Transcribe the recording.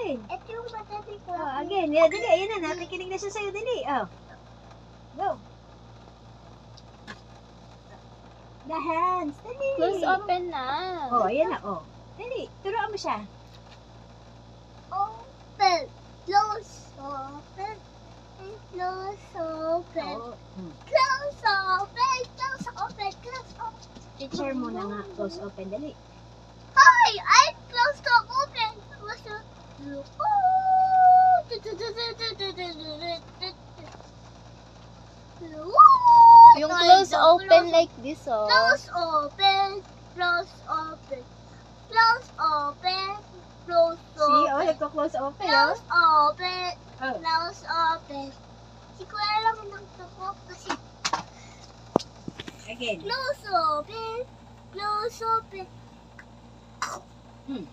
again. Ito yung matati ko. Oh, again. Yeah, dali. Ayan na. Nakikinig na siya sa'yo. Dali. Oh. Go. The hands. Dali. Close open na. Oh, ayan na. Oh. Dali. Turuan mo siya. Open. Close. Open. Close. Open. Oh. Close. Open. Close. Open. Close. Open. Teacher mo na nga. Close open. Dali. Hi! I close the open. Close the... Yung close open like this, oh. Close open. Close open. Close open. Close See? Oh, open. nagko-close open. Oh. Close open. Oh. Close open. Hindi ko alam ng tuko kasi Again. close open. Close open. Hmm.